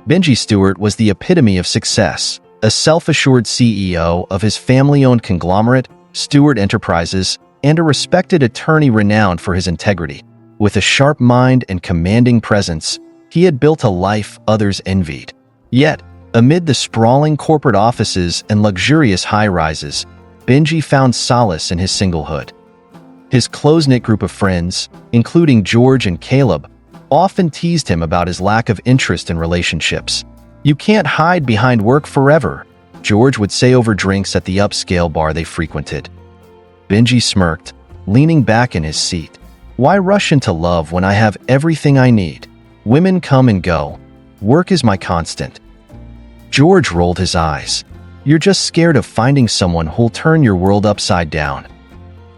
Benjie Stewart was the epitome of success, a self-assured CEO of his family-owned conglomerate, Stewart Enterprises, and a respected attorney renowned for his integrity. With a sharp mind and commanding presence, he had built a life others envied. Yet, amid the sprawling corporate offices and luxurious high-rises, Benjie found solace in his singlehood. His close-knit group of friends, including George and Caleb, often teased him about his lack of interest in relationships. "You can't hide behind work forever," George would say over drinks at the upscale bar they frequented. Benjie smirked, leaning back in his seat. "Why rush into love when I have everything I need? Women come and go. Work is my constant." George rolled his eyes. "You're just scared of finding someone who'll turn your world upside down."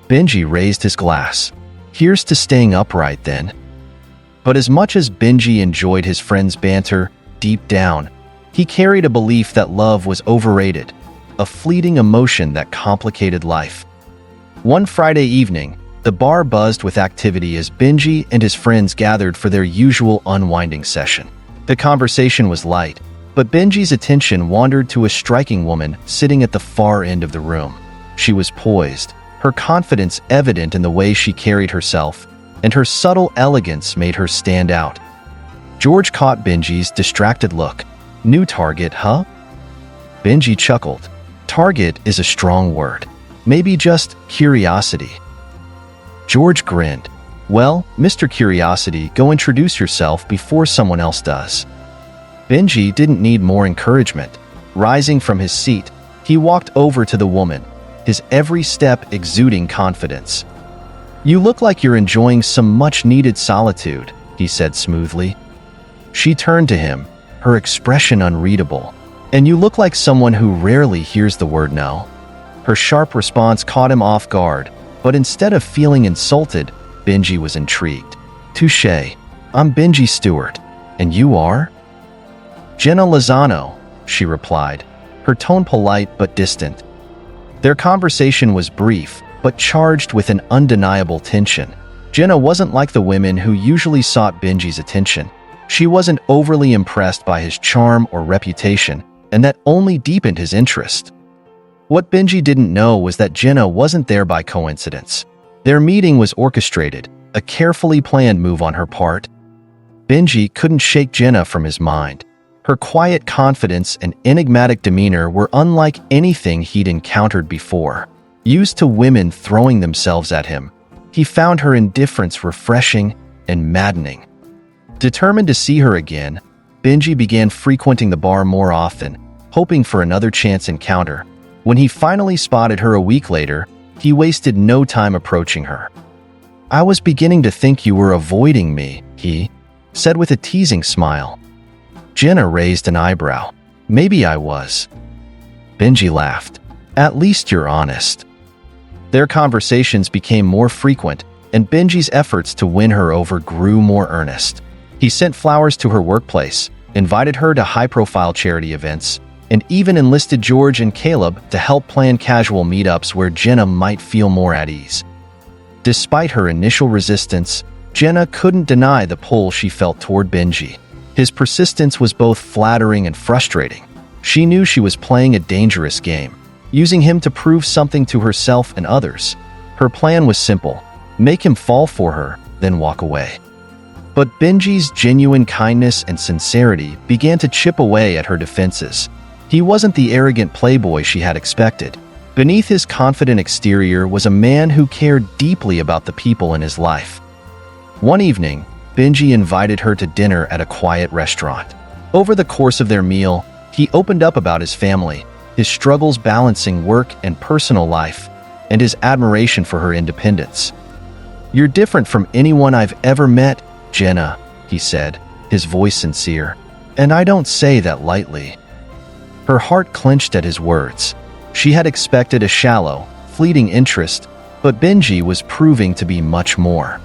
Benjie raised his glass. "Here's to staying upright, then." But as much as Benjie enjoyed his friend's banter, deep down, he carried a belief that love was overrated, a fleeting emotion that complicated life. One Friday evening, the bar buzzed with activity as Benjie and his friends gathered for their usual unwinding session. The conversation was light, but Benjie's attention wandered to a striking woman sitting at the far end of the room. She was poised, her confidence evident in the way she carried herself, and her subtle elegance made her stand out. George caught Benjie's distracted look. "New target, huh?" Benjie chuckled. "Target is a strong word. Maybe just curiosity." George grinned. "Well, Mr. Curiosity, go introduce yourself before someone else does." Benjie didn't need more encouragement. Rising from his seat, he walked over to the woman, his every step exuding confidence. "You look like you're enjoying some much-needed solitude," he said smoothly. She turned to him, her expression unreadable. "And you look like someone who rarely hears the word no." Her sharp response caught him off guard, but instead of feeling insulted, Benjie was intrigued. "Touché. I'm Benjie Stewart. And you are?" "Genna Lozano," she replied, her tone polite but distant. Their conversation was brief, but charged with an undeniable tension. Genna wasn't like the women who usually sought Benjie's attention. She wasn't overly impressed by his charm or reputation, and that only deepened his interest. What Benjie didn't know was that Genna wasn't there by coincidence. Their meeting was orchestrated, a carefully planned move on her part. Benjie couldn't shake Genna from his mind. Her quiet confidence and enigmatic demeanor were unlike anything he'd encountered before. Used to women throwing themselves at him, he found her indifference refreshing and maddening. Determined to see her again, Benjie began frequenting the bar more often, hoping for another chance encounter. When he finally spotted her a week later, he wasted no time approaching her. "I was beginning to think you were avoiding me," he said with a teasing smile. Genna raised an eyebrow. "Maybe I was." Benjie laughed. "At least you're honest." Their conversations became more frequent, and Benjie's efforts to win her over grew more earnest. He sent flowers to her workplace, invited her to high-profile charity events, and even enlisted George and Caleb to help plan casual meetups where Genna might feel more at ease. Despite her initial resistance, Genna couldn't deny the pull she felt toward Benjie. His persistence was both flattering and frustrating. She knew she was playing a dangerous game, using him to prove something to herself and others. Her plan was simple: make him fall for her, then walk away. But Benjie's genuine kindness and sincerity began to chip away at her defenses. He wasn't the arrogant playboy she had expected. Beneath his confident exterior was a man who cared deeply about the people in his life. One evening, Benjie invited her to dinner at a quiet restaurant. Over the course of their meal, he opened up about his family, his struggles balancing work and personal life, and his admiration for her independence. "You're different from anyone I've ever met, Genna," he said, his voice sincere, "and I don't say that lightly." Her heart clenched at his words. She had expected a shallow, fleeting interest, but Benjie was proving to be much more.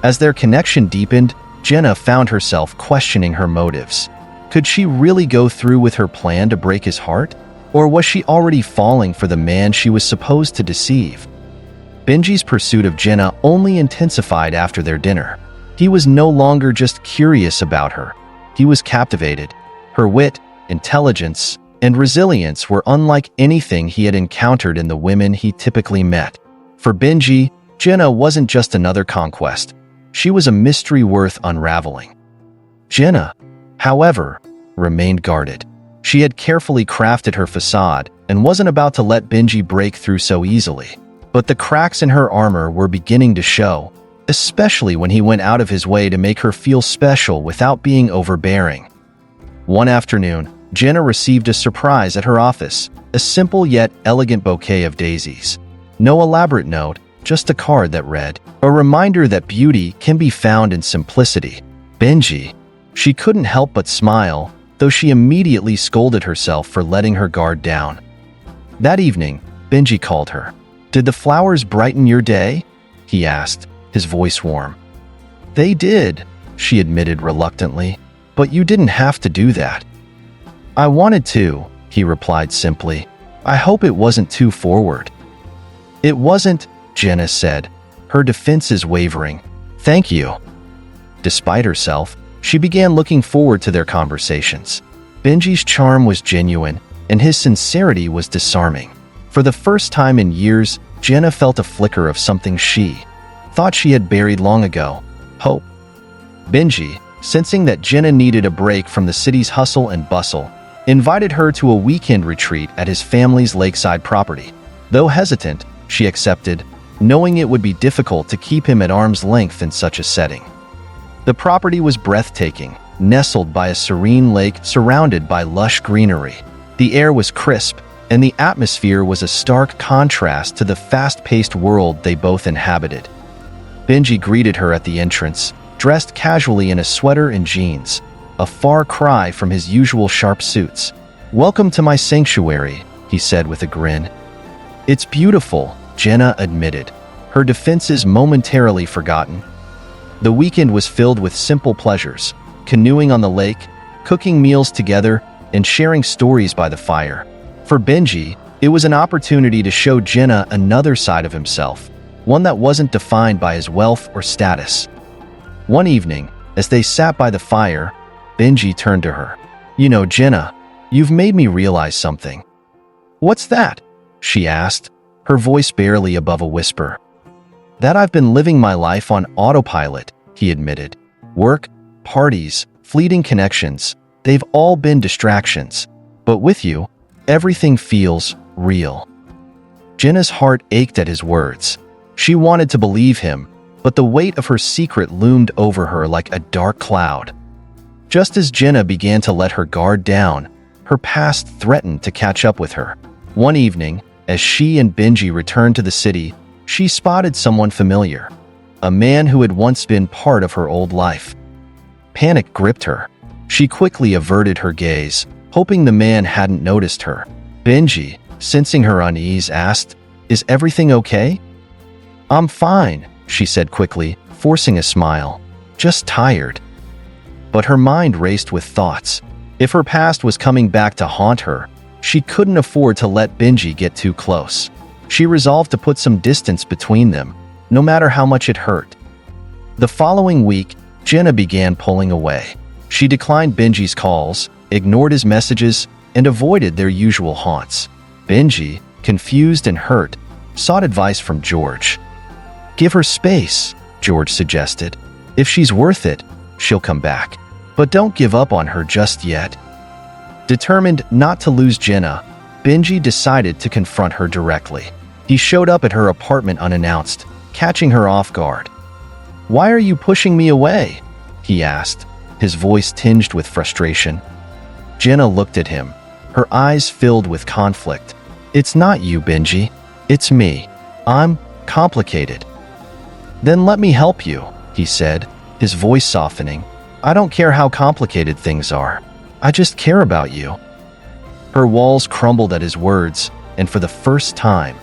As their connection deepened, Genna found herself questioning her motives. Could she really go through with her plan to break his heart? Or was she already falling for the man she was supposed to deceive? Benjie's pursuit of Genna only intensified after their dinner. He was no longer just curious about her. He was captivated. Her wit, intelligence, and resilience were unlike anything he had encountered in the women he typically met. For Benjie, Genna wasn't just another conquest. She was a mystery worth unraveling. Genna, however, remained guarded. She had carefully crafted her facade and wasn't about to let Benjie break through so easily. But the cracks in her armor were beginning to show, especially when he went out of his way to make her feel special without being overbearing. One afternoon, Genna received a surprise at her office, a simple yet elegant bouquet of daisies. No elaborate note, just a card that read, "A reminder that beauty can be found in simplicity." Benjie. She couldn't help but smile, though she immediately scolded herself for letting her guard down. That evening, Benjie called her. "Did the flowers brighten your day?" he asked, his voice warm. "They did," she admitted reluctantly, "but you didn't have to do that." "I wanted to," he replied simply. "I hope it wasn't too forward." "It wasn't," Genna said, her defenses wavering. "Thank you." Despite herself, she began looking forward to their conversations. Benjie's charm was genuine, and his sincerity was disarming. For the first time in years, Genna felt a flicker of something she thought she had buried long ago: hope. Benjie, sensing that Genna needed a break from the city's hustle and bustle, invited her to a weekend retreat at his family's lakeside property. Though hesitant, she accepted, knowing it would be difficult to keep him at arm's length in such a setting. The property was breathtaking, nestled by a serene lake surrounded by lush greenery. The air was crisp, and the atmosphere was a stark contrast to the fast-paced world they both inhabited. Benjie greeted her at the entrance, dressed casually in a sweater and jeans, a far cry from his usual sharp suits. "Welcome to my sanctuary," he said with a grin. "It's beautiful," Genna admitted, her defenses momentarily forgotten. The weekend was filled with simple pleasures: canoeing on the lake, cooking meals together, and sharing stories by the fire. For Benjie, it was an opportunity to show Genna another side of himself, one that wasn't defined by his wealth or status. One evening, as they sat by the fire, Benjie turned to her. "You know, Genna, you've made me realize something." "What's that?" she asked, her voice barely above a whisper. "That I've been living my life on autopilot," he admitted. "Work, parties, fleeting connections, they've all been distractions. But with you, everything feels real." Genna's heart ached at his words. She wanted to believe him, but the weight of her secret loomed over her like a dark cloud. Just as Genna began to let her guard down, her past threatened to catch up with her. One evening, as she and Benjie returned to the city, she spotted someone familiar, a man who had once been part of her old life. Panic gripped her. She quickly averted her gaze, hoping the man hadn't noticed her. Benjie, sensing her unease, asked, "Is everything okay?" "I'm fine," she said quickly, forcing a smile. "Just tired." But her mind raced with thoughts. If her past was coming back to haunt her, she couldn't afford to let Benjie get too close. She resolved to put some distance between them, no matter how much it hurt. The following week, Genna began pulling away. She declined Benjie's calls, ignored his messages, and avoided their usual haunts. Benjie, confused and hurt, sought advice from George. "Give her space," George suggested. "If she's worth it, she'll come back. But don't give up on her just yet." Determined not to lose Genna, Benjie decided to confront her directly. He showed up at her apartment unannounced, catching her off guard. "Why are you pushing me away?" he asked, his voice tinged with frustration. Genna looked at him, her eyes filled with conflict. "It's not you, Benjie. It's me. I'm complicated." "Then let me help you," he said, his voice softening. "I don't care how complicated things are. I just care about you." Her walls crumbled at his words, and for the first time,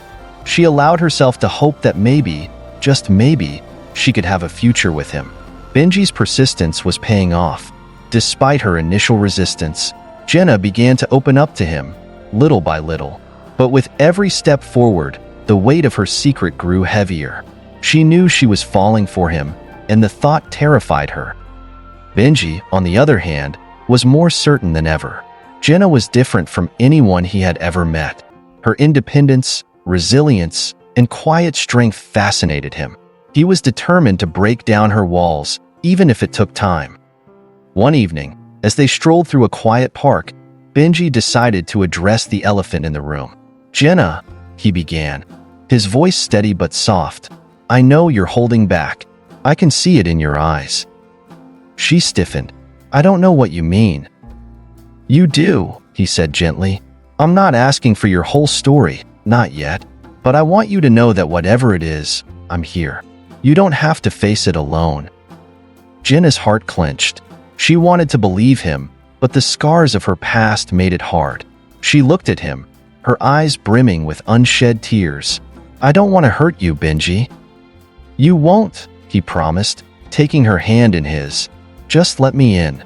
she allowed herself to hope that maybe, just maybe, she could have a future with him. Benjie's persistence was paying off. Despite her initial resistance, Genna began to open up to him, little by little. But with every step forward, the weight of her secret grew heavier. She knew she was falling for him, and the thought terrified her. Benjie, on the other hand, was more certain than ever. Genna was different from anyone he had ever met. Her independence, resilience, and quiet strength fascinated him. He was determined to break down her walls, even if it took time. One evening, as they strolled through a quiet park, Benjie decided to address the elephant in the room. "Genna," he began, his voice steady but soft, "I know you're holding back. I can see it in your eyes." She stiffened. "I don't know what you mean." "You do," he said gently. "I'm not asking for your whole story, not yet. But I want you to know that whatever it is, I'm here. You don't have to face it alone." Genna's heart clenched. She wanted to believe him, but the scars of her past made it hard. She looked at him, her eyes brimming with unshed tears. "I don't want to hurt you, Benjie." "You won't," he promised, taking her hand in his. "Just let me in."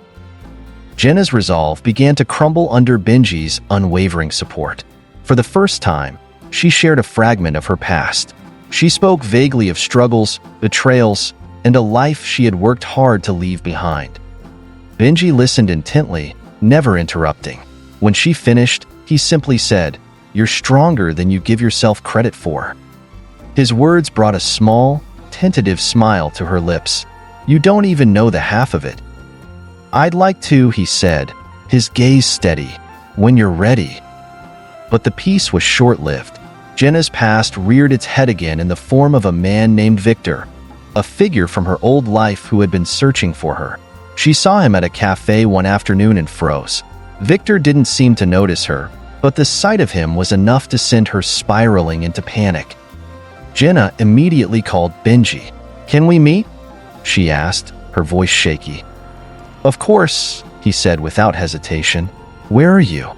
Genna's resolve began to crumble under Benjie's unwavering support. For the first time, she shared a fragment of her past. She spoke vaguely of struggles, betrayals, and a life she had worked hard to leave behind. Benjie listened intently, never interrupting. When she finished, he simply said, "You're stronger than you give yourself credit for." His words brought a small, tentative smile to her lips. "You don't even know the half of it." "I'd like to," he said, his gaze steady. "When you're ready." But the peace was short-lived. Genna's past reared its head again in the form of a man named Victor, a figure from her old life who had been searching for her. She saw him at a cafe one afternoon and froze. Victor didn't seem to notice her, but the sight of him was enough to send her spiraling into panic. Genna immediately called Benjie. "Can we meet?" she asked, her voice shaky. "Of course," he said without hesitation. "Where are you?"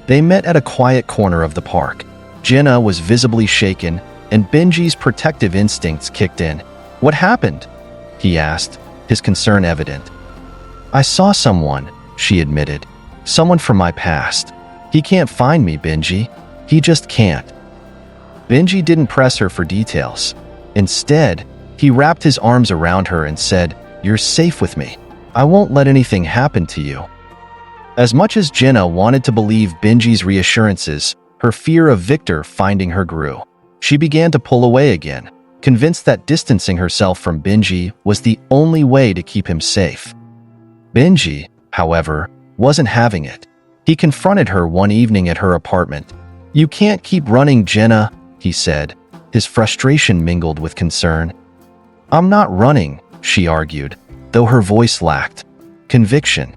They met at a quiet corner of the park. Genna was visibly shaken, and Benjie's protective instincts kicked in. "What happened?" he asked, his concern evident. "I saw someone," she admitted. "Someone from my past. He can't find me, Benjie. He just can't." Benjie didn't press her for details. Instead, he wrapped his arms around her and said, "You're safe with me. I won't let anything happen to you." As much as Genna wanted to believe Benjie's reassurances, her fear of Victor finding her grew. She began to pull away again, convinced that distancing herself from Benjie was the only way to keep him safe. Benjie, however, wasn't having it. He confronted her one evening at her apartment. "You can't keep running, Genna," he said, his frustration mingled with concern. "I'm not running," she argued, though her voice lacked conviction.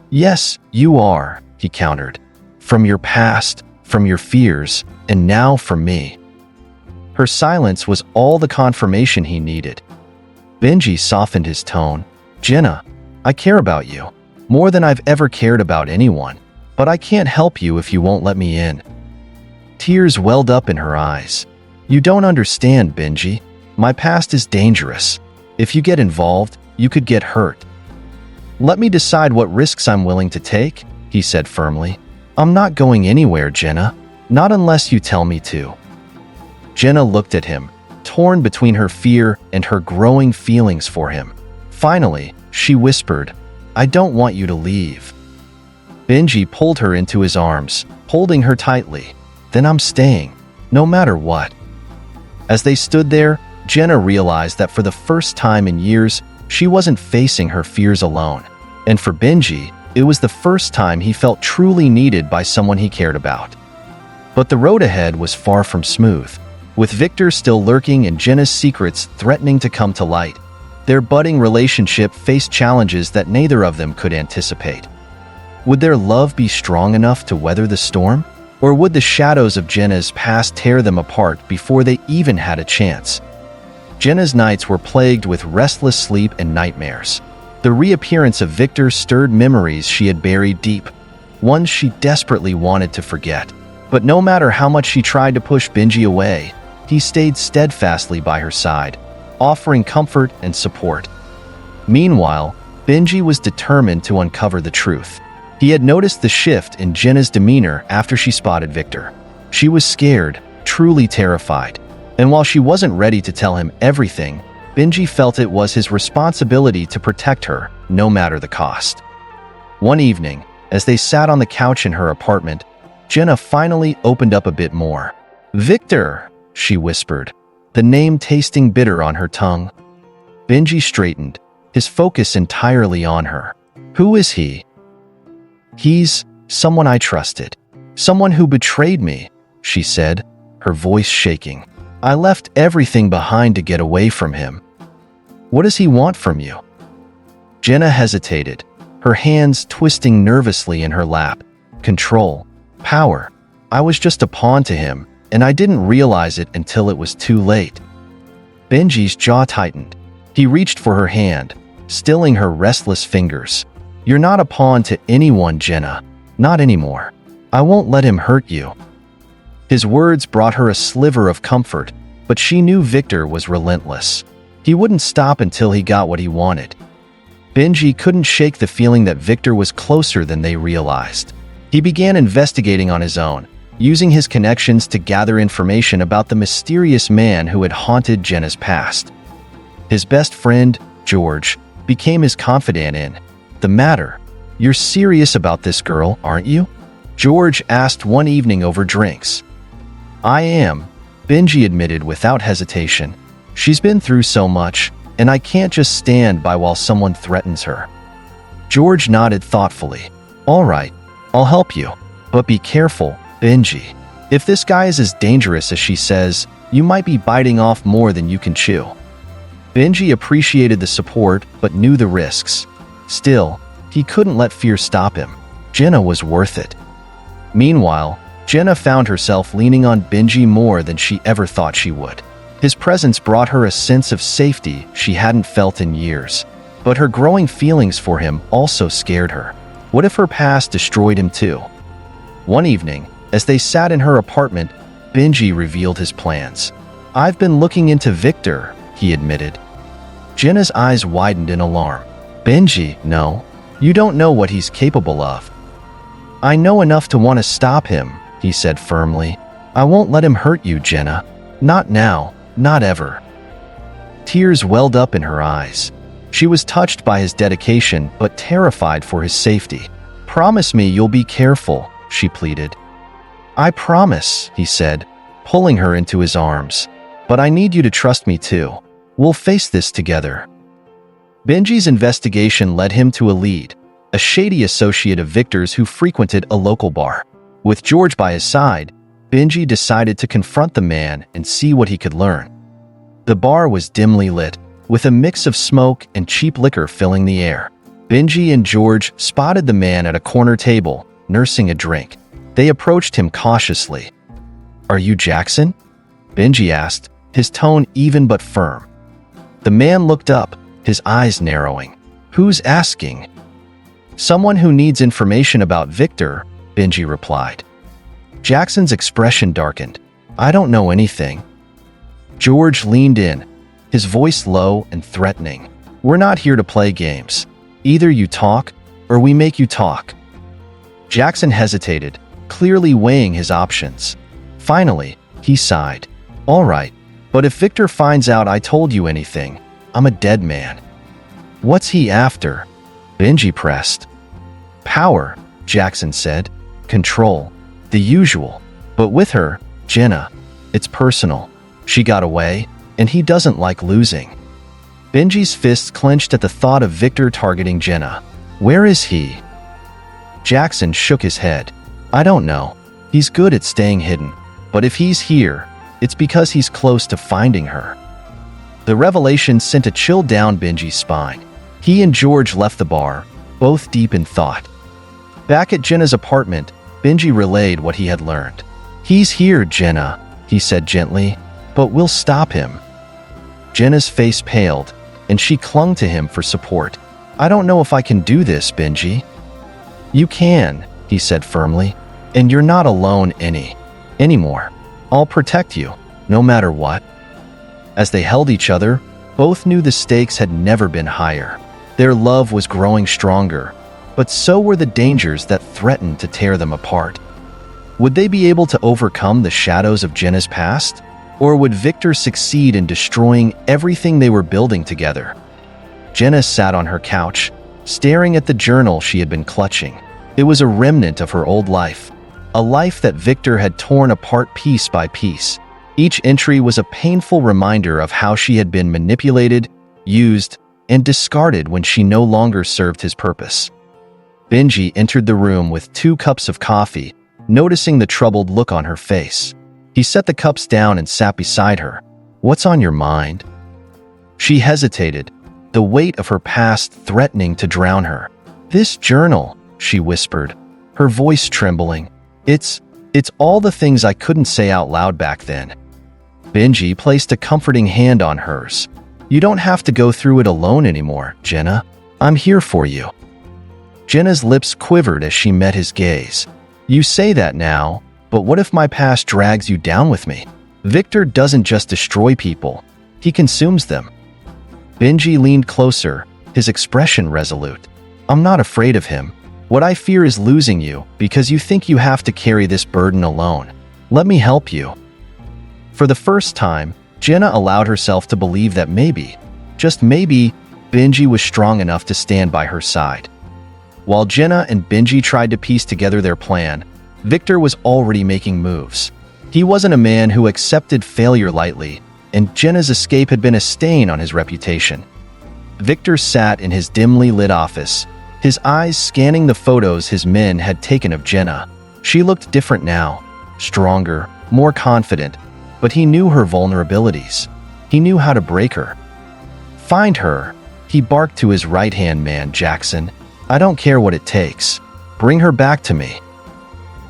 "Yes, you are," he countered. "From your past, from your fears, and now from me." Her silence was all the confirmation he needed. Benjie softened his tone. "Genna, I care about you, more than I've ever cared about anyone, but I can't help you if you won't let me in." Tears welled up in her eyes. "You don't understand, Benjie. My past is dangerous. If you get involved, you could get hurt." "Let me decide what risks I'm willing to take," he said firmly. "I'm not going anywhere, Genna. Not unless you tell me to." Genna looked at him, torn between her fear and her growing feelings for him. Finally, she whispered, "I don't want you to leave." Benjie pulled her into his arms, holding her tightly. "Then I'm staying, no matter what." As they stood there, Genna realized that for the first time in years, she wasn't facing her fears alone. And for Benjie, it was the first time he felt truly needed by someone he cared about. But the road ahead was far from smooth. With Victor still lurking and Genna's secrets threatening to come to light, their budding relationship faced challenges that neither of them could anticipate. Would their love be strong enough to weather the storm? Or would the shadows of Genna's past tear them apart before they even had a chance? Genna's nights were plagued with restless sleep and nightmares. The reappearance of Victor stirred memories she had buried deep, ones she desperately wanted to forget. But no matter how much she tried to push Benjie away, he stayed steadfastly by her side, offering comfort and support. Meanwhile, Benjie was determined to uncover the truth. He had noticed the shift in Genna's demeanor after she spotted Victor. She was scared, truly terrified. And while she wasn't ready to tell him everything, Benjie felt it was his responsibility to protect her, no matter the cost. One evening, as they sat on the couch in her apartment, Genna finally opened up a bit more. "Victor," she whispered, the name tasting bitter on her tongue. Benjie straightened, his focus entirely on her. "Who is he?" "He's someone I trusted. Someone who betrayed me," she said, her voice shaking. "I left everything behind to get away from him." "What does he want from you?" Genna hesitated, her hands twisting nervously in her lap. "Control. Power. I was just a pawn to him, and I didn't realize it until it was too late." Benjie's jaw tightened. He reached for her hand, stilling her restless fingers. "You're not a pawn to anyone, Genna. Not anymore. I won't let him hurt you." His words brought her a sliver of comfort, but she knew Victor was relentless. He wouldn't stop until he got what he wanted. Benjie couldn't shake the feeling that Victor was closer than they realized. He began investigating on his own, using his connections to gather information about the mysterious man who had haunted Genna's past. His best friend, George, became his confidant in the matter. "You're serious about this girl, aren't you?" George asked one evening over drinks. "I am," Benjie admitted without hesitation. "She's been through so much, and I can't just stand by while someone threatens her." George nodded thoughtfully. "All right, I'll help you. But be careful, Benjie. If this guy is as dangerous as she says, you might be biting off more than you can chew." Benjie appreciated the support but knew the risks. Still, he couldn't let fear stop him. Genna was worth it. Meanwhile, Genna found herself leaning on Benjie more than she ever thought she would. His presence brought her a sense of safety she hadn't felt in years. But her growing feelings for him also scared her. What if her past destroyed him too? One evening, as they sat in her apartment, Benjie revealed his plans. "I've been looking into Victor," he admitted. Genna's eyes widened in alarm. "Benjie, no. You don't know what he's capable of." "I know enough to want to stop him," he said firmly. "I won't let him hurt you, Genna. Not now, not ever." Tears welled up in her eyes. She was touched by his dedication but terrified for his safety. "Promise me you'll be careful," she pleaded. "I promise," he said, pulling her into his arms. "But I need you to trust me too. We'll face this together." Benjie's investigation led him to a lead, a shady associate of Victor's who frequented a local bar. With George by his side, Benjie decided to confront the man and see what he could learn. The bar was dimly lit, with a mix of smoke and cheap liquor filling the air. Benjie and George spotted the man at a corner table, nursing a drink. They approached him cautiously. "Are you Jackson?" Benjie asked, his tone even but firm. The man looked up, his eyes narrowing. "Who's asking?" "Someone who needs information about Victor," Benjie replied. Jackson's expression darkened. "I don't know anything." George leaned in, his voice low and threatening. "We're not here to play games. Either you talk, or we make you talk." Jackson hesitated, clearly weighing his options. Finally, he sighed. "All right, but if Victor finds out I told you anything, I'm a dead man." "What's he after?" Benjie pressed. "Power," Jackson said. "Control. The usual. But with her, Genna, it's personal. She got away, and he doesn't like losing." Benjie's fists clenched at the thought of Victor targeting Genna. "Where is he?" Jackson shook his head. "I don't know. He's good at staying hidden. But if he's here, it's because he's close to finding her." The revelation sent a chill down Benjie's spine. He and George left the bar, both deep in thought. Back at Genna's apartment, Benjie relayed what he had learned. "He's here, Genna," he said gently, "but we'll stop him." Genna's face paled, and she clung to him for support. "I don't know if I can do this, Benjie." "You can," he said firmly, "and you're not alone anymore. I'll protect you, no matter what." As they held each other, both knew the stakes had never been higher. Their love was growing stronger, but so were the dangers that threatened to tear them apart. Would they be able to overcome the shadows of Genna's past? Or would Victor succeed in destroying everything they were building together? Genna sat on her couch, staring at the journal she had been clutching. It was a remnant of her old life, a life that Victor had torn apart piece by piece. Each entry was a painful reminder of how she had been manipulated, used, and discarded when she no longer served his purpose. Benjie entered the room with 2 cups of coffee, noticing the troubled look on her face. He set the cups down and sat beside her. "What's on your mind?" She hesitated, the weight of her past threatening to drown her. "This journal," she whispered, her voice trembling. It's all the things I couldn't say out loud back then." Benjie placed a comforting hand on hers. "You don't have to go through it alone anymore, Genna. I'm here for you." Genna's lips quivered as she met his gaze. "You say that now, but what if my past drags you down with me? Victor doesn't just destroy people, he consumes them." Benjie leaned closer, his expression resolute. "I'm not afraid of him. What I fear is losing you because you think you have to carry this burden alone. Let me help you." For the first time, Genna allowed herself to believe that maybe, just maybe, Benjie was strong enough to stand by her side. While Genna and Benjie tried to piece together their plan, Victor was already making moves. He wasn't a man who accepted failure lightly, and Genna's escape had been a stain on his reputation. Victor sat in his dimly lit office, his eyes scanning the photos his men had taken of Genna. She looked different now, stronger, more confident, but he knew her vulnerabilities. He knew how to break her. "Find her," he barked to his right-hand man, Jackson. "I don't care what it takes. Bring her back to me."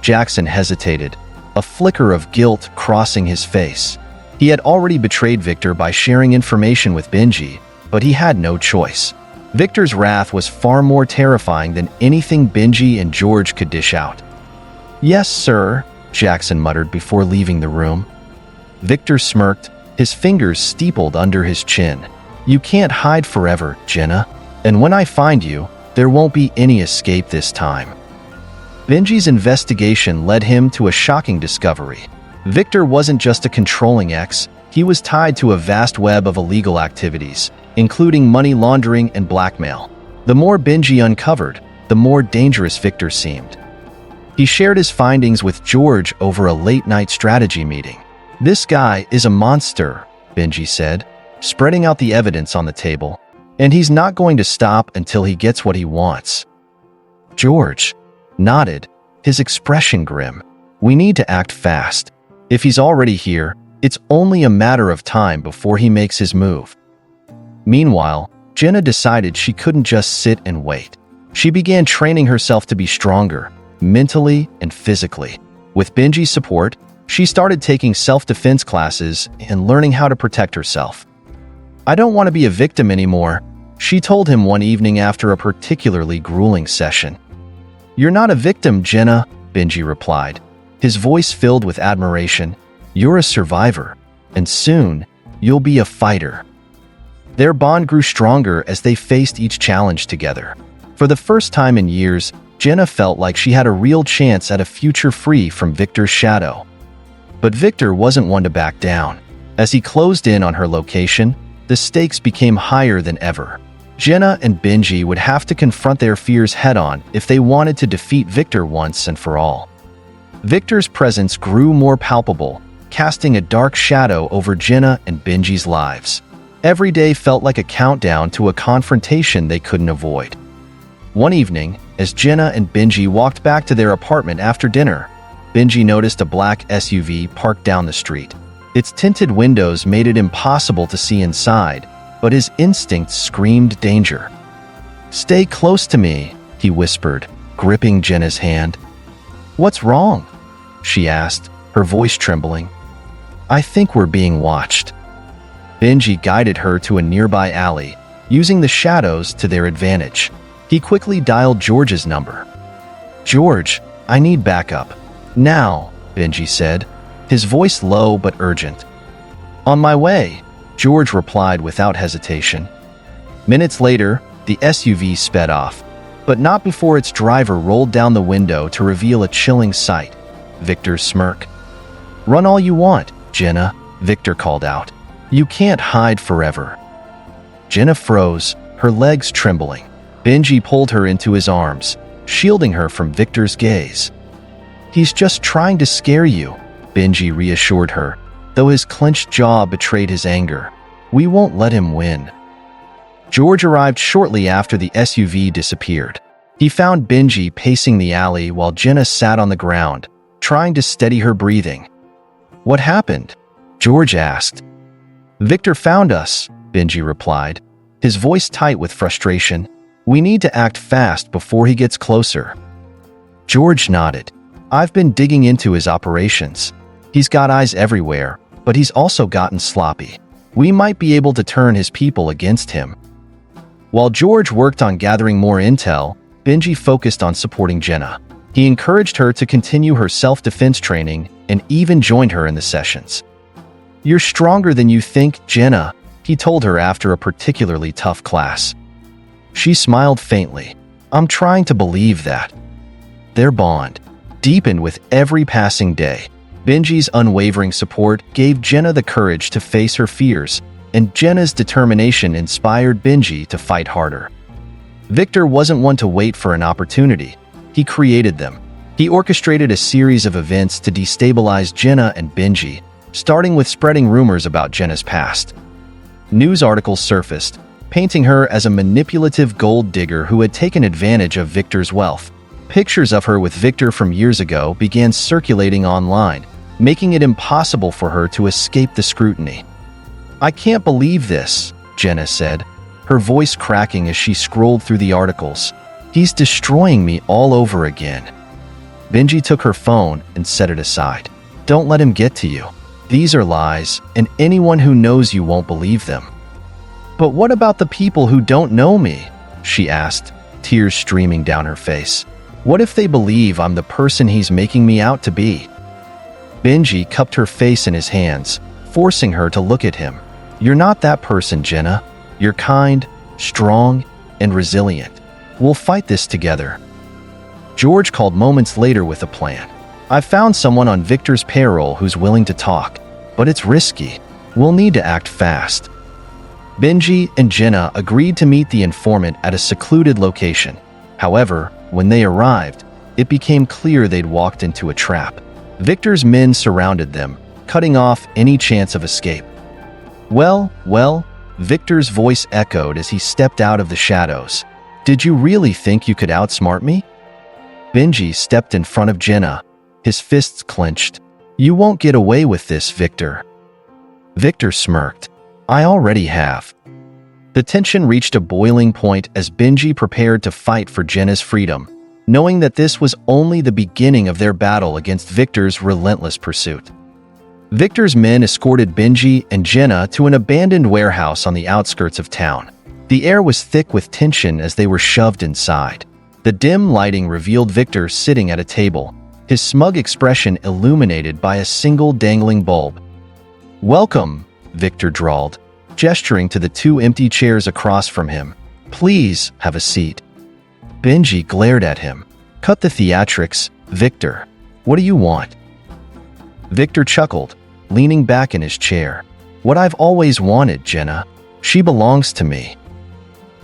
Jackson hesitated, a flicker of guilt crossing his face. He had already betrayed Victor by sharing information with Benjie, but he had no choice. Victor's wrath was far more terrifying than anything Benjie and George could dish out. "Yes, sir," Jackson muttered before leaving the room. Victor smirked, his fingers steepled under his chin. "You can't hide forever, Genna, and when I find you, there won't be any escape this time." Benjie's investigation led him to a shocking discovery. Victor wasn't just a controlling ex, he was tied to a vast web of illegal activities, including money laundering and blackmail. The more Benjie uncovered, the more dangerous Victor seemed. He shared his findings with George over a late-night strategy meeting. "This guy is a monster," Benjie said, spreading out the evidence on the table, "and he's not going to stop until he gets what he wants." George nodded, his expression grim. "We need to act fast. If he's already here, it's only a matter of time before he makes his move." Meanwhile, Genna decided she couldn't just sit and wait. She began training herself to be stronger, mentally and physically. With Benjie's support, she started taking self-defense classes and learning how to protect herself. "I don't want to be a victim anymore," she told him one evening after a particularly grueling session. "You're not a victim, Genna," Benjie replied, his voice filled with admiration. "You're a survivor, and soon, you'll be a fighter." Their bond grew stronger as they faced each challenge together. For the first time in years, Genna felt like she had a real chance at a future free from Victor's shadow. But Victor wasn't one to back down. As he closed in on her location, the stakes became higher than ever. Genna and Benjie would have to confront their fears head-on if they wanted to defeat Victor once and for all. Victor's presence grew more palpable, casting a dark shadow over Genna and Benjie's lives. Every day felt like a countdown to a confrontation they couldn't avoid. One evening, as Genna and Benjie walked back to their apartment after dinner, Benjie noticed a black SUV parked down the street. Its tinted windows made it impossible to see inside, but his instincts screamed danger. "Stay close to me," he whispered, gripping Genna's hand. "What's wrong?" she asked, her voice trembling. "I think we're being watched." Benjie guided her to a nearby alley, using the shadows to their advantage. He quickly dialed George's number. "George, I need backup. Now," Benjie said, his voice low but urgent. "On my way," George replied without hesitation. Minutes later, the SUV sped off, but not before its driver rolled down the window to reveal a chilling sight: Victor's smirk. "Run all you want, Genna," Victor called out. "You can't hide forever." Genna froze, her legs trembling. Benjie pulled her into his arms, shielding her from Victor's gaze. "He's just trying to scare you," Benjie reassured her, though his clenched jaw betrayed his anger. "We won't let him win." George arrived shortly after the SUV disappeared. He found Benjie pacing the alley while Genna sat on the ground, trying to steady her breathing. "What happened?" George asked. "Victor found us," Benjie replied, his voice tight with frustration. "We need to act fast before he gets closer." George nodded. "I've been digging into his operations. He's got eyes everywhere, but he's also gotten sloppy. We might be able to turn his people against him." While George worked on gathering more intel, Benjie focused on supporting Genna. He encouraged her to continue her self-defense training and even joined her in the sessions. "You're stronger than you think, Genna," he told her after a particularly tough class. She smiled faintly. "I'm trying to believe that." Their bond deepened with every passing day. Benjie's unwavering support gave Genna the courage to face her fears, and Genna's determination inspired Benjie to fight harder. Victor wasn't one to wait for an opportunity. He created them. He orchestrated a series of events to destabilize Genna and Benjie, starting with spreading rumors about Genna's past. News articles surfaced, painting her as a manipulative gold digger who had taken advantage of Victor's wealth. Pictures of her with Victor from years ago began circulating online, making it impossible for her to escape the scrutiny. "I can't believe this," Genna said, her voice cracking as she scrolled through the articles. "He's destroying me all over again." Benjie took her phone and set it aside. "Don't let him get to you. These are lies, and anyone who knows you won't believe them." "But what about the people who don't know me?" she asked, tears streaming down her face. "What if they believe I'm the person he's making me out to be?" Benjie cupped her face in his hands, forcing her to look at him. "You're not that person, Genna. You're kind, strong, and resilient. We'll fight this together." George called moments later with a plan. "I've found someone on Victor's payroll who's willing to talk, but it's risky. We'll need to act fast." Benjie and Genna agreed to meet the informant at a secluded location. However, when they arrived, it became clear they'd walked into a trap. Victor's men surrounded them, cutting off any chance of escape. Well, Victor's voice echoed as he stepped out of the shadows. "Did you really think you could outsmart me?" Benjie stepped in front of Genna, his fists clenched. "You won't get away with this, Victor." Victor smirked. "I already have." The tension reached a boiling point as Benjie prepared to fight for Genna's freedom, knowing that this was only the beginning of their battle against Victor's relentless pursuit. Victor's men escorted Benjie and Genna to an abandoned warehouse on the outskirts of town. The air was thick with tension as they were shoved inside. The dim lighting revealed Victor sitting at a table, his smug expression illuminated by a single dangling bulb. "Welcome," Victor drawled, gesturing to the two empty chairs across from him. "Please have a seat." Benjie glared at him. "Cut the theatrics, Victor. What do you want?" Victor chuckled, leaning back in his chair. "What I've always wanted, Genna. She belongs to me."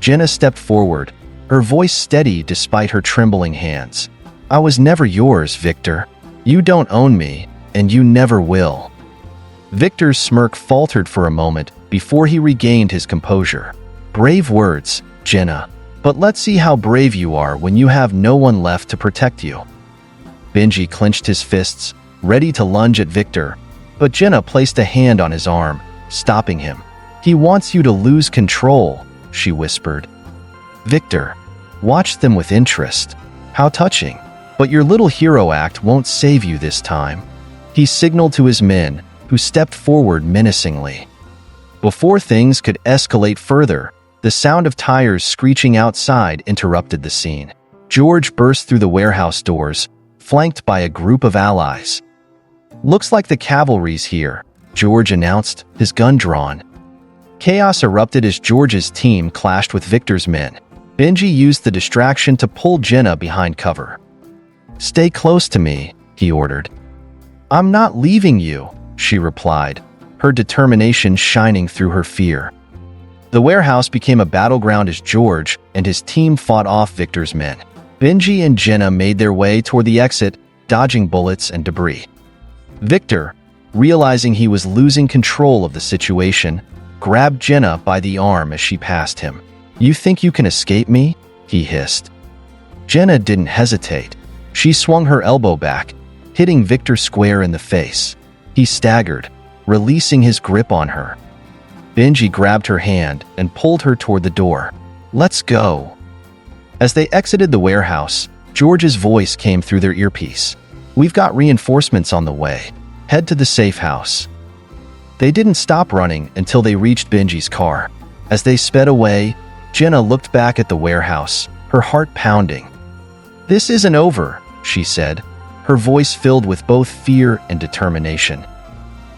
Genna stepped forward, her voice steady despite her trembling hands. "I was never yours, Victor. You don't own me, and you never will." Victor's smirk faltered for a moment before he regained his composure. "Brave words, Genna, but let's see how brave you are when you have no one left to protect you." Benjie clenched his fists, ready to lunge at Victor, but Genna placed a hand on his arm, stopping him. "He wants you to lose control," she whispered. "Victor, watched them with interest. How touching. But your little hero act won't save you this time." He signaled to his men, who stepped forward menacingly. Before things could escalate further, the sound of tires screeching outside interrupted the scene. George burst through the warehouse doors, flanked by a group of allies. "Looks like the cavalry's here," George announced, his gun drawn. Chaos erupted as George's team clashed with Victor's men. Benjie used the distraction to pull Genna behind cover. "Stay close to me," he ordered. "I'm not leaving you," she replied, her determination shining through her fear. The warehouse became a battleground as George and his team fought off Victor's men. Benjie and Genna made their way toward the exit, dodging bullets and debris. Victor, realizing he was losing control of the situation, grabbed Genna by the arm as she passed him. "You think you can escape me?" he hissed. Genna didn't hesitate. She swung her elbow back, hitting Victor square in the face. He staggered, releasing his grip on her. Benjie grabbed her hand and pulled her toward the door. "Let's go." As they exited the warehouse, George's voice came through their earpiece. "We've got reinforcements on the way. Head to the safe house." They didn't stop running until they reached Benjie's car. As they sped away, Genna looked back at the warehouse, her heart pounding. "This isn't over," she said, her voice filled with both fear and determination.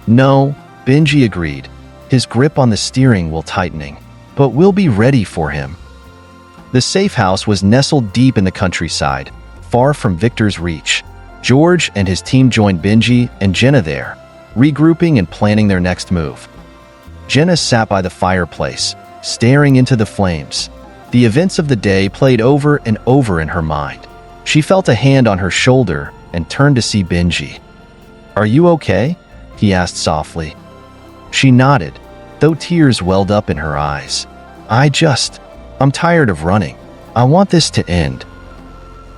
"No," Benjie agreed, his grip on the steering wheel tightening, "but we'll be ready for him." The safe house was nestled deep in the countryside, far from Victor's reach. George and his team joined Benjie and Genna there, regrouping and planning their next move. Genna sat by the fireplace, staring into the flames. The events of the day played over and over in her mind. She felt a hand on her shoulder and turned to see Benjie. "Are you okay?" he asked softly. She nodded, though tears welled up in her eyes. I'm tired of running. I want this to end."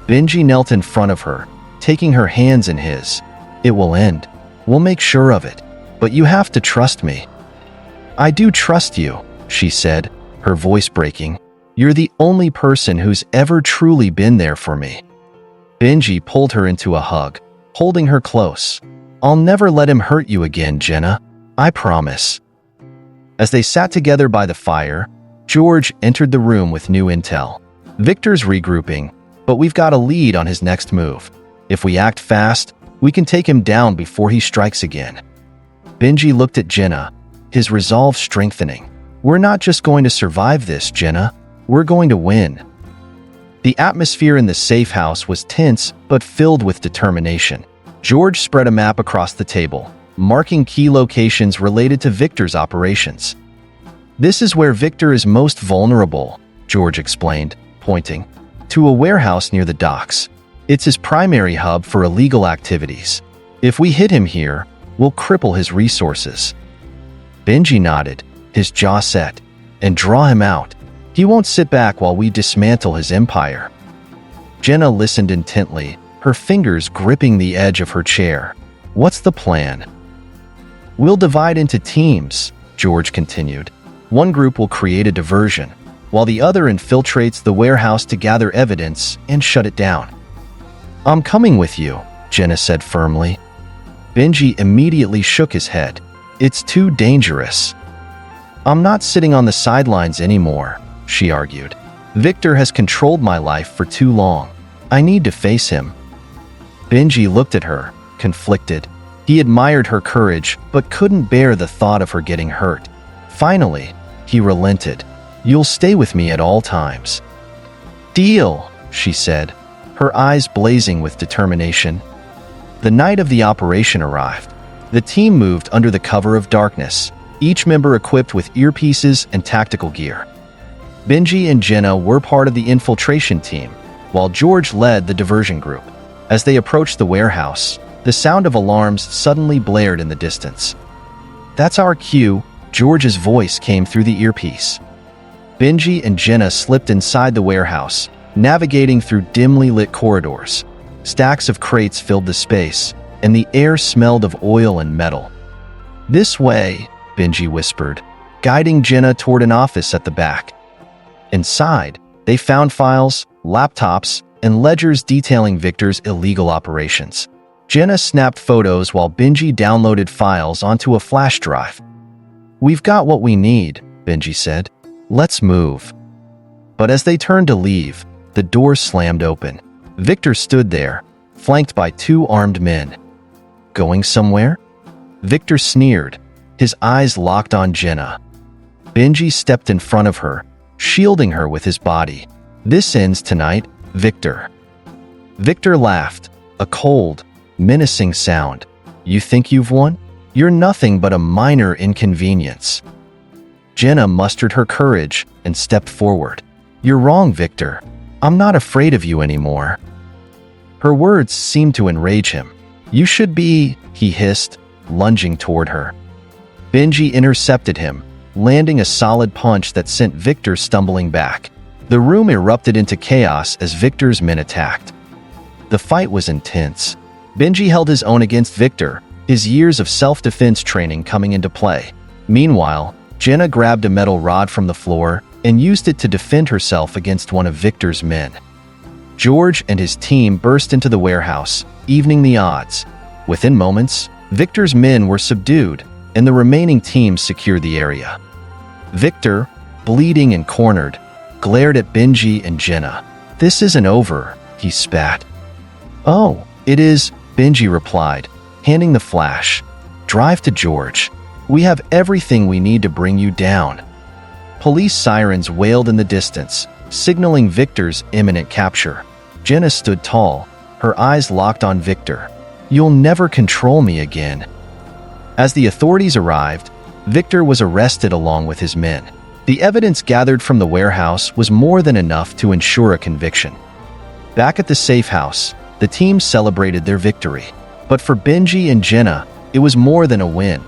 Benjie knelt in front of her, taking her hands in his. "It will end. We'll make sure of it. But you have to trust me." "I do trust you," she said, her voice breaking. "You're the only person who's ever truly been there for me." Benjie pulled her into a hug, holding her close. "I'll never let him hurt you again, Genna. I promise." As they sat together by the fire, George entered the room with new intel. "Victor's regrouping, but we've got a lead on his next move. If we act fast, we can take him down before he strikes again." Benjie looked at Genna, his resolve strengthening. "We're not just going to survive this, Genna. We're going to win." The atmosphere in the safe house was tense but filled with determination. George spread a map across the table, marking key locations related to Victor's operations. "This is where Victor is most vulnerable," George explained, pointing to a warehouse near the docks. "It's his primary hub for illegal activities. If we hit him here, we'll cripple his resources." Benjie nodded, his jaw set. "And draw him out. He won't sit back while we dismantle his empire." Genna listened intently, her fingers gripping the edge of her chair. "What's the plan?" "We'll divide into teams," George continued. "One group will create a diversion, while the other infiltrates the warehouse to gather evidence and shut it down." "I'm coming with you," Genna said firmly. Benjie immediately shook his head. "It's too dangerous." "I'm not sitting on the sidelines anymore," she argued. "Victor has controlled my life for too long. I need to face him." Benjie looked at her, conflicted. He admired her courage, but couldn't bear the thought of her getting hurt. Finally, he relented. "You'll stay with me at all times." "Deal," she said, her eyes blazing with determination. The night of the operation arrived. The team moved under the cover of darkness, each member equipped with earpieces and tactical gear. Benjie and Genna were part of the infiltration team, while George led the diversion group. As they approached the warehouse, the sound of alarms suddenly blared in the distance. "That's our cue," George's voice came through the earpiece. Benjie and Genna slipped inside the warehouse, navigating through dimly lit corridors. Stacks of crates filled the space, and the air smelled of oil and metal. "This way," Benjie whispered, guiding Genna toward an office at the back. Inside, they found files, laptops, and ledgers detailing Victor's illegal operations. Genna snapped photos while Benjie downloaded files onto a flash drive. "We've got what we need," Benjie said. "Let's move." But as they turned to leave, the door slammed open. Victor stood there, flanked by two armed men. "Going somewhere?" Victor sneered, his eyes locked on Genna. Benjie stepped in front of her, shielding her with his body. "This ends tonight, Victor." Victor laughed, a cold, menacing sound. "You think you've won? You're nothing but a minor inconvenience." Genna mustered her courage and stepped forward. "You're wrong, Victor. I'm not afraid of you anymore." Her words seemed to enrage him. "You should be," he hissed, lunging toward her. Benjie intercepted him, landing a solid punch that sent Victor stumbling back. The room erupted into chaos as Victor's men attacked. The fight was intense. Benjie held his own against Victor, his years of self-defense training coming into play. Meanwhile, Genna grabbed a metal rod from the floor and used it to defend herself against one of Victor's men. George and his team burst into the warehouse, evening the odds. Within moments, Victor's men were subdued, and the remaining team secured the area. Victor, bleeding and cornered, glared at Benjie and Genna. "This isn't over," he spat. "Oh, it is," Benjie replied, handing the flash. "Drive to George. We have everything we need to bring you down." Police sirens wailed in the distance, signaling Victor's imminent capture. Genna stood tall, her eyes locked on Victor. "You'll never control me again." As the authorities arrived, Victor was arrested along with his men. The evidence gathered from the warehouse was more than enough to ensure a conviction. Back at the safe house, the team celebrated their victory. But for Benjie and Genna, it was more than a win.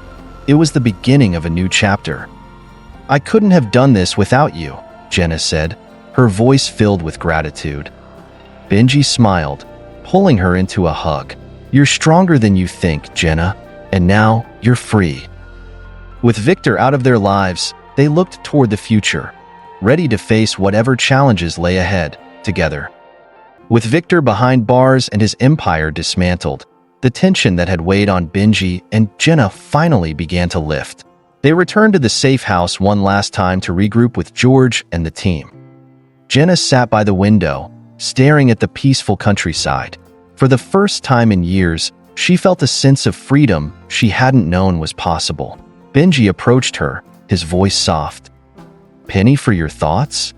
It was the beginning of a new chapter. "I couldn't have done this without you," Genna said, her voice filled with gratitude. Benjie smiled, pulling her into a hug. "You're stronger than you think, Genna, and now you're free." With Victor out of their lives, they looked toward the future, ready to face whatever challenges lay ahead, together. With Victor behind bars and his empire dismantled, the tension that had weighed on Benjie and Genna finally began to lift. They returned to the safe house one last time to regroup with George and the team. Genna sat by the window, staring at the peaceful countryside. For the first time in years, she felt a sense of freedom she hadn't known was possible. Benjie approached her, his voice soft. "Penny for your thoughts?"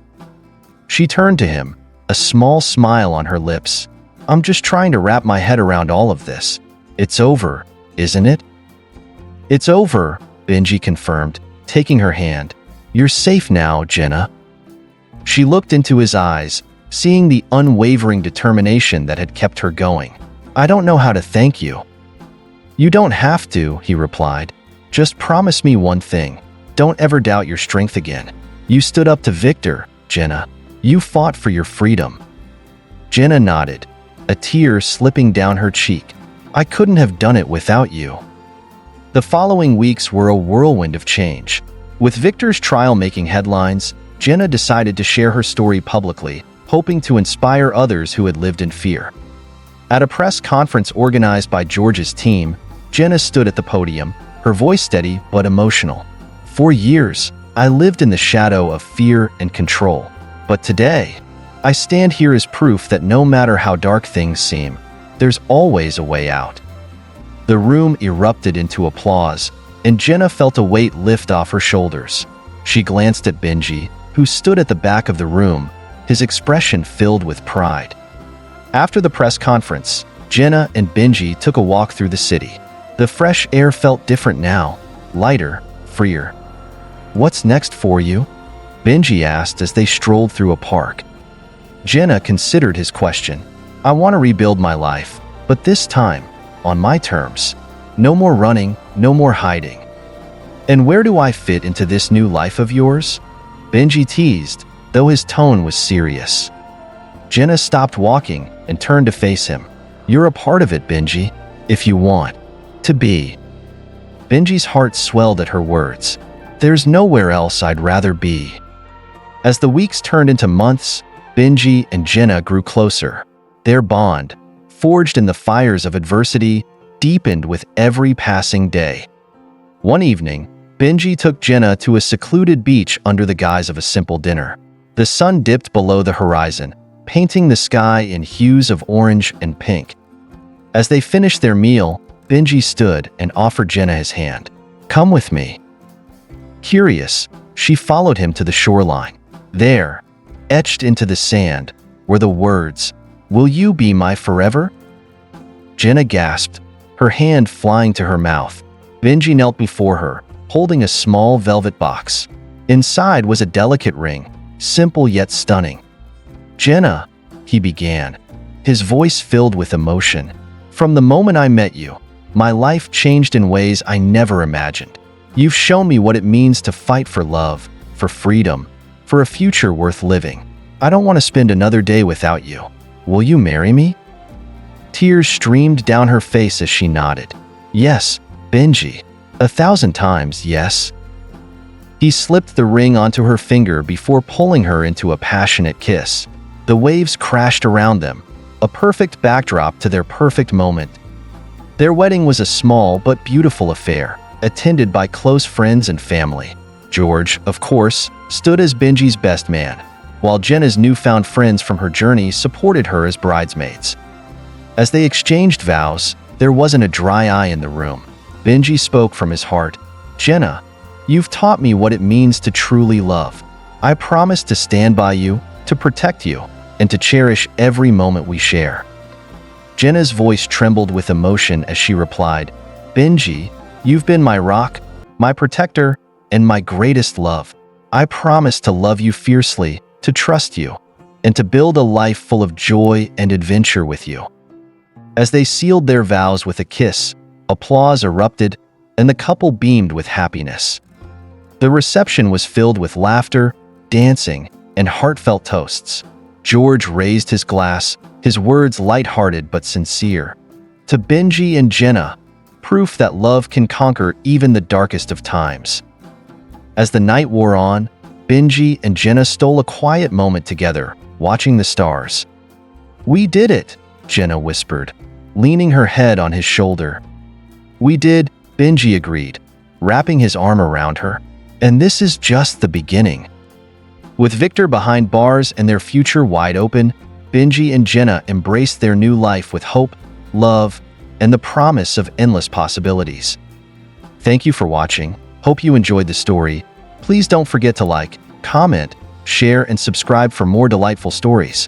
She turned to him, a small smile on her lips. "I'm just trying to wrap my head around all of this. It's over, isn't it?" "It's over," Benjie confirmed, taking her hand. "You're safe now, Genna." She looked into his eyes, seeing the unwavering determination that had kept her going. "I don't know how to thank you." "You don't have to," he replied. "Just promise me one thing. Don't ever doubt your strength again. You stood up to Victor, Genna. You fought for your freedom." Genna nodded, a tear slipping down her cheek. "I couldn't have done it without you." The following weeks were a whirlwind of change. With Victor's trial making headlines, Genna decided to share her story publicly, hoping to inspire others who had lived in fear. At a press conference organized by George's team, Genna stood at the podium, her voice steady but emotional. "For years, I lived in the shadow of fear and control. But today, I stand here as proof that no matter how dark things seem, there's always a way out." The room erupted into applause, and Genna felt a weight lift off her shoulders. She glanced at Benjie, who stood at the back of the room, his expression filled with pride. After the press conference, Genna and Benjie took a walk through the city. The fresh air felt different now, lighter, freer. "What's next for you?" Benjie asked as they strolled through a park. Genna considered his question. "I want to rebuild my life, but this time, on my terms. No more running, no more hiding." "And where do I fit into this new life of yours?" Benjie teased, though his tone was serious. Genna stopped walking and turned to face him. "You're a part of it, Benjie, if you want to be." Benjie's heart swelled at her words. "There's nowhere else I'd rather be." As the weeks turned into months, Benjie and Genna grew closer. Their bond, forged in the fires of adversity, deepened with every passing day. One evening, Benjie took Genna to a secluded beach under the guise of a simple dinner. The sun dipped below the horizon, painting the sky in hues of orange and pink. As they finished their meal, Benjie stood and offered Genna his hand. "Come with me." Curious, she followed him to the shoreline. There, etched into the sand, were the words, "Will you be my forever?" Genna gasped, her hand flying to her mouth. Benjie knelt before her, holding a small velvet box. Inside was a delicate ring, simple yet stunning. "Genna," he began, his voice filled with emotion. "From the moment I met you, my life changed in ways I never imagined. You've shown me what it means to fight for love, for freedom, for a future worth living. I don't want to spend another day without you. Will you marry me?" Tears streamed down her face as she nodded. "Yes, Benjie. 1,000 times, yes." He slipped the ring onto her finger before pulling her into a passionate kiss. The waves crashed around them, a perfect backdrop to their perfect moment. Their wedding was a small but beautiful affair, attended by close friends and family. George, of course, stood as Benjie's best man, while Genna's newfound friends from her journey supported her as bridesmaids. As they exchanged vows, there wasn't a dry eye in the room. Benjie spoke from his heart. "Genna, you've taught me what it means to truly love. I promise to stand by you, to protect you, and to cherish every moment we share." Genna's voice trembled with emotion as she replied, "Benjie, you've been my rock, my protector, and my greatest love. I promise to love you fiercely, to trust you, and to build a life full of joy and adventure with you." As they sealed their vows with a kiss, applause erupted, and the couple beamed with happiness. The reception was filled with laughter, dancing, and heartfelt toasts. George raised his glass, his words light-hearted but sincere. "To Benjie and Genna, proof that love can conquer even the darkest of times." As the night wore on, Benjie and Genna stole a quiet moment together, watching the stars. "We did it," Genna whispered, leaning her head on his shoulder. "We did," Benjie agreed, wrapping his arm around her. "And this is just the beginning." With Victor behind bars and their future wide open, Benjie and Genna embraced their new life with hope, love, and the promise of endless possibilities. Thank you for watching. Hope you enjoyed the story. Please don't forget to like, comment, share, and subscribe for more delightful stories.